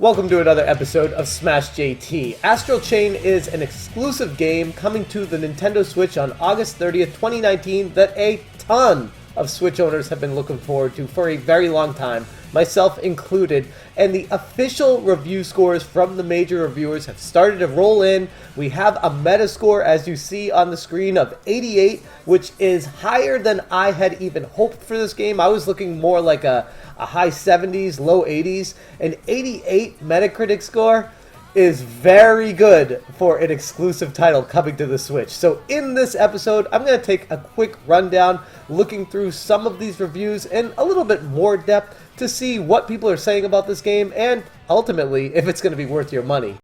Welcome to another episode of Smash JT. Astral Chain is an exclusive game coming to the Nintendo Switch on August 30th, 2019 that a ton of Switch owners have been looking forward to for a very long time, myself included, and the official review scores from the major reviewers have started to roll in. We have a Metascore, as you see on the screen, of 88, which is higher than I had even hoped for this game. I was looking more like a high 70s, low 80s. An 88 Metacritic score is very good for an exclusive title coming to the Switch. So in this episode, I'm going to take a quick rundown, looking through some of these reviews in a little bit more depth to see what people are saying about this game and ultimately if it's going to be worth your money.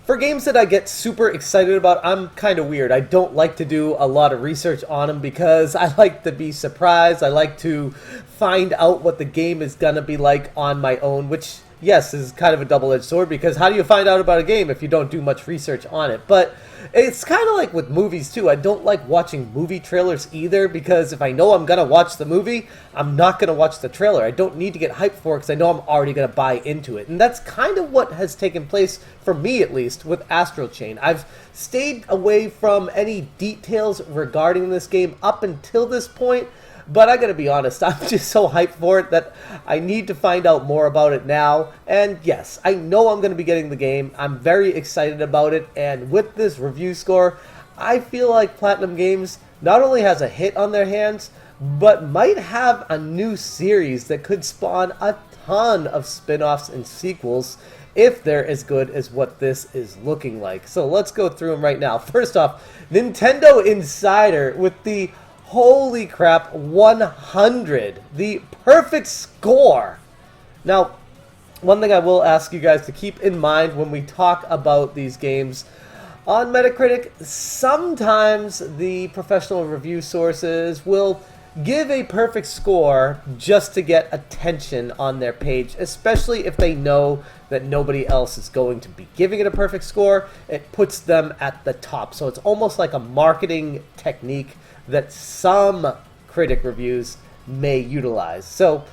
For games that I get super excited about, I'm kind of weird. I don't like to do a lot of research on them because I like to be surprised. I like to find out what the game is going to be like on my own, which, yes, is kind of a double-edged sword because how do you find out about a game if you don't do much research on it? But it's kind of like with movies, too. I don't like watching movie trailers either because if I know I'm going to watch the movie, I'm not going to watch the trailer. I don't need to get hyped for it because I know I'm already going to buy into it. And that's kind of what has taken place, for me at least, with Astral Chain. I've stayed away from any details regarding this game up until this point, but I gotta be honest, I'm just so hyped for it that I need to find out more about it now. And yes, I know I'm gonna be getting the game. I'm very excited about it, and with this review score, I feel like Platinum Games not only has a hit on their hands, but might have a new series that could spawn a ton of spin-offs and sequels if they're as good as what this is looking like. So let's go through them right now. First off, Nintendo Insider with the holy crap 100, the perfect score. Now, one thing I will ask you guys to keep in mind when we talk about these games on Metacritic, sometimes the professional review sources will give a perfect score just to get attention on their page, especially if they know that nobody else is going to be giving it a perfect score. It puts them at the top. So it's almost like a marketing technique that some Critic reviews may utilize. So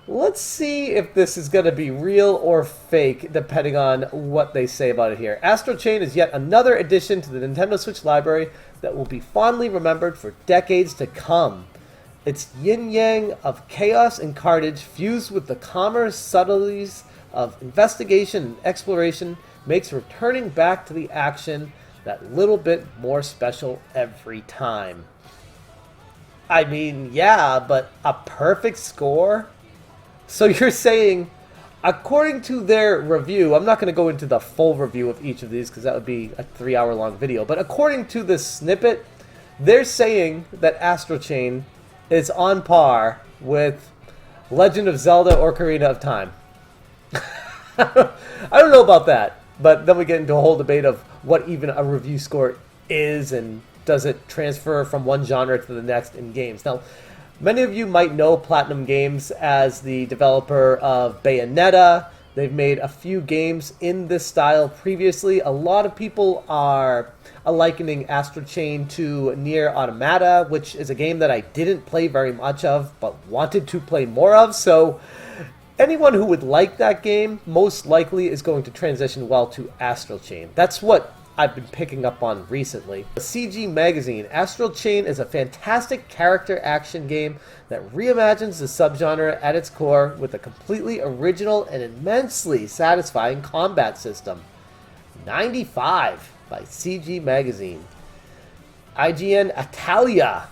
let's see if this is going to be real or fake, depending on what they say about it here. Astral Chain is yet another addition to the Nintendo Switch library that will be fondly remembered for decades to come. Its yin-yang of chaos and carnage fused with the calmer subtleties of investigation and exploration makes returning back to the action that little bit more special every time. I mean, yeah, but a perfect score? So you're saying, according to their review, I'm not going to go into the full review of each of these because that would be a 3-hour-long video, but according to this snippet, they're saying that Astral Chain is on par with Legend of Zelda or Ocarina of Time. I don't know about that, but then we get into a whole debate of what even a review score is and does it transfer from one genre to the next in games. Now, many of you might know Platinum Games as the developer of Bayonetta. They've made a few games in this style previously. A lot of people are likening Astral Chain to Nier Automata, which is a game that I didn't play very much of, but wanted to play more of. So anyone who would like that game most likely is going to transition well to Astral Chain. That's what I've been picking up on recently. CG Magazine, Astral Chain is a fantastic character action game that reimagines the subgenre at its core with a completely original and immensely satisfying combat system. 95 by CG Magazine. IGN Italia,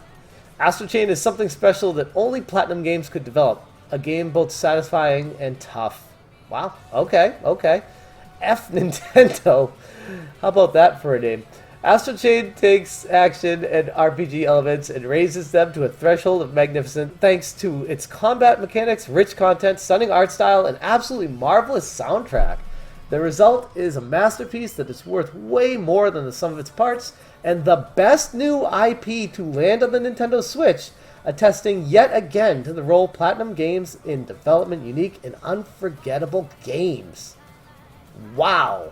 Astral Chain is something special that only Platinum Games could develop. A game both satisfying and tough. Wow, okay. F Nintendo. How about that for a name? Astral Chain takes action and RPG elements and raises them to a threshold of magnificent thanks to its combat mechanics, rich content, stunning art style, and absolutely marvelous soundtrack. The result is a masterpiece that is worth way more than the sum of its parts, and the best new IP to land on the Nintendo Switch, attesting yet again to the role Platinum Games in development unique and unforgettable games. Wow.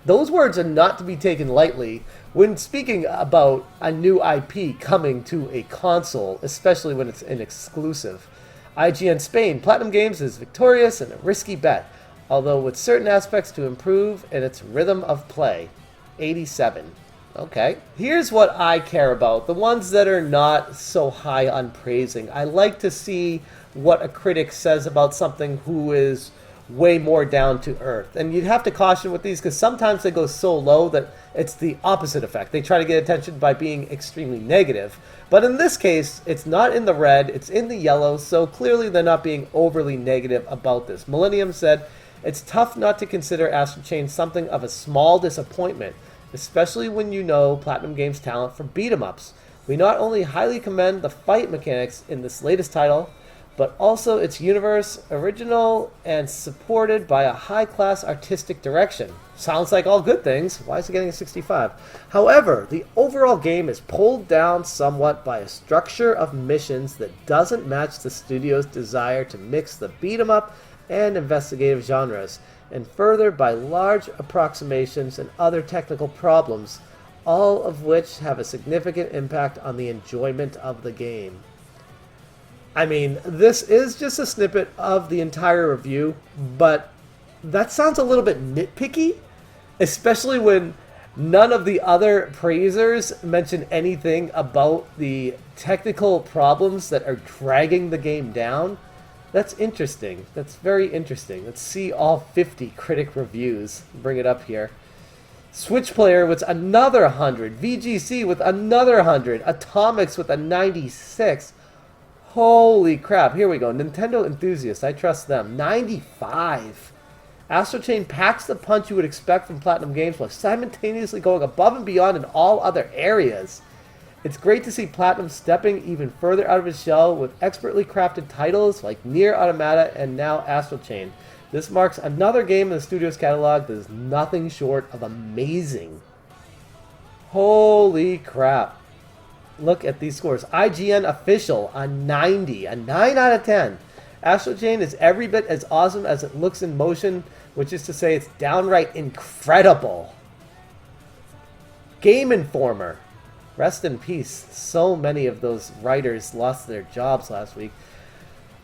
Those words are not to be taken lightly when speaking about a new IP coming to a console, especially when it's an exclusive. IGN Spain, Platinum Games is victorious and a risky bet, although with certain aspects to improve in its rhythm of play. 87. Okay. Here's what I care about, the ones that are not so high on praising. I like to see what a critic says about something who is way more down to earth. And you'd have to caution with these because sometimes they go so low that it's the opposite effect. They try to get attention by being extremely negative. But in this case, it's not in the red, it's in the yellow, so clearly they're not being overly negative about this. Millennium said, "It's tough not to consider Astral Chain something of a small disappointment, especially when you know Platinum Games' talent for beat-em-ups. We not only highly commend the fight mechanics in this latest title, but also its universe, original and supported by a high-class artistic direction." Sounds like all good things. Why is it getting a 65? However, the overall game is pulled down somewhat by a structure of missions that doesn't match the studio's desire to mix the beat-em-up and investigative genres, and further by large approximations and other technical problems, all of which have a significant impact on the enjoyment of the game. I mean, this is just a snippet of the entire review, but that sounds a little bit nitpicky, especially when none of the other praisers mention anything about the technical problems that are dragging the game down. That's interesting. That's very interesting. Let's see all 50 critic reviews. Bring it up here. Switch Player with another 100. VGC with another 100. Atomics with a 96. Holy crap. Here we go. Nintendo Enthusiast. I trust them. 95. Astral Chain packs the punch you would expect from Platinum Games while simultaneously going above and beyond in all other areas. It's great to see Platinum stepping even further out of its shell with expertly crafted titles like Nier Automata and now Astral Chain. This marks another game in the studio's catalog that is nothing short of amazing. Holy crap. Look at these scores. IGN Official, a 90, a 9 out of 10. Astral Chain is every bit as awesome as it looks in motion, which is to say it's downright incredible. Game Informer. Rest in peace. So many of those writers lost their jobs last week.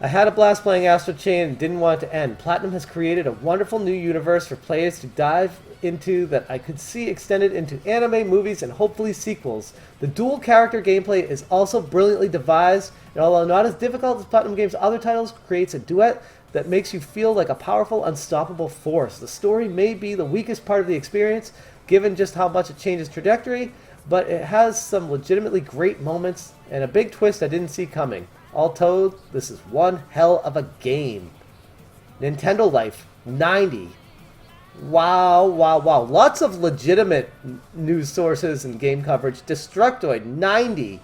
I had a blast playing Astral Chain and didn't want it to end. Platinum has created a wonderful new universe for players to dive into that I could see extended into anime, movies, and hopefully sequels. The dual character gameplay is also brilliantly devised, and although not as difficult as Platinum Games' other titles, creates a duet that makes you feel like a powerful, unstoppable force. The story may be the weakest part of the experience, given just how much it changes trajectory, but it has some legitimately great moments and a big twist I didn't see coming. All told, this is one hell of a game. Nintendo Life, 90. Wow, wow, wow. Lots of legitimate news sources and game coverage. Destructoid, 90.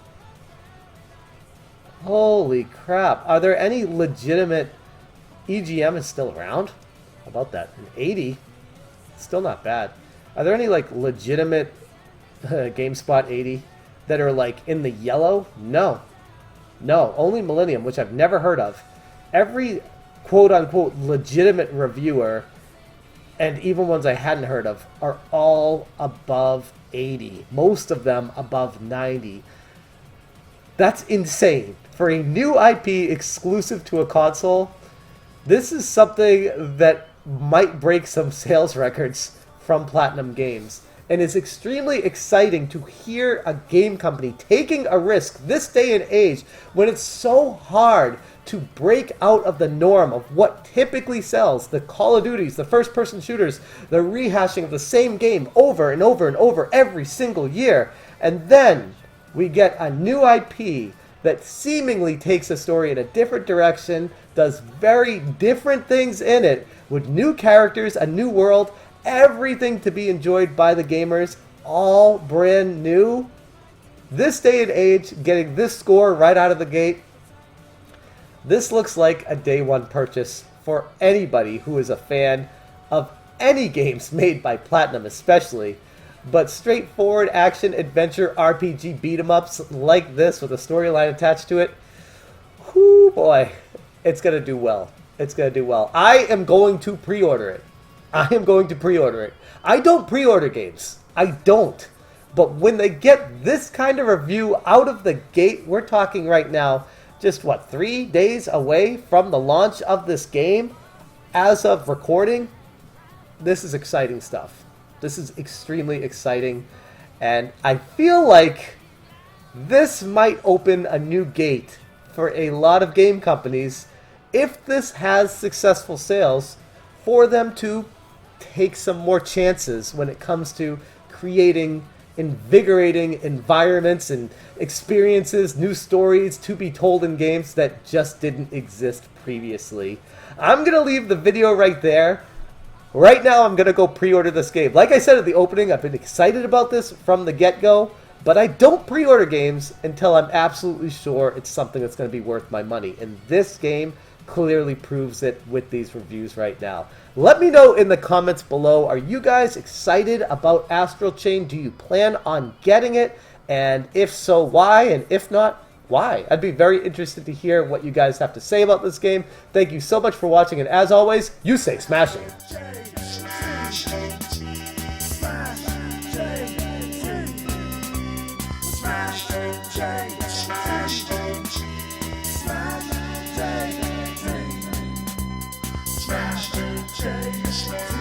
Holy crap. Are there any legitimate... EGM is still around? How about that? An 80? Still not bad. Are there any, like, legitimate GameSpot 80 that are, like, in the yellow? No. No, only Millennium, which I've never heard of. Every quote-unquote legitimate reviewer, and even ones I hadn't heard of, are all above 80. Most of them above 90. That's insane. For a new IP exclusive to a console, this is something that might break some sales records from Platinum Games. And it's extremely exciting to hear a game company taking a risk this day and age when it's so hard to break out of the norm of what typically sells. The Call of Duties, the first-person shooters, the rehashing of the same game over and over and over every single year. And then we get a new IP that seemingly takes a story in a different direction, does very different things in it, with new characters, a new world, everything to be enjoyed by the gamers, all brand new. This day and age, getting this score right out of the gate, this looks like a day one purchase for anybody who is a fan of any games made by Platinum especially. But straightforward action, adventure, RPG beat-em-ups like this with a storyline attached to it, whoo boy, it's going to do well. It's going to do well. I am going to pre-order it. I am going to pre-order it. I don't pre-order games. I don't. But when they get this kind of review out of the gate, we're talking right now, just what, 3 days away from the launch of this game as of recording. This is exciting stuff. This is extremely exciting, and I feel like this might open a new gate for a lot of game companies, if this has successful sales, for them to take some more chances when it comes to creating invigorating environments and experiences, new stories to be told in games that just didn't exist previously. I'm going to leave the video right there. Right now, I'm going to go pre-order this game. Like I said at the opening, I've been excited about this from the get-go, but I don't pre-order games until I'm absolutely sure it's something that's going to be worth my money. And this game clearly proves it with these reviews right now. Let me know in the comments below, are you guys excited about Astral Chain? Do you plan on getting it? And if so, why? And if not, why? I'd be very interested to hear what you guys have to say about this game. Thank you so much for watching, and as always, you stay smashing. Smash the chain.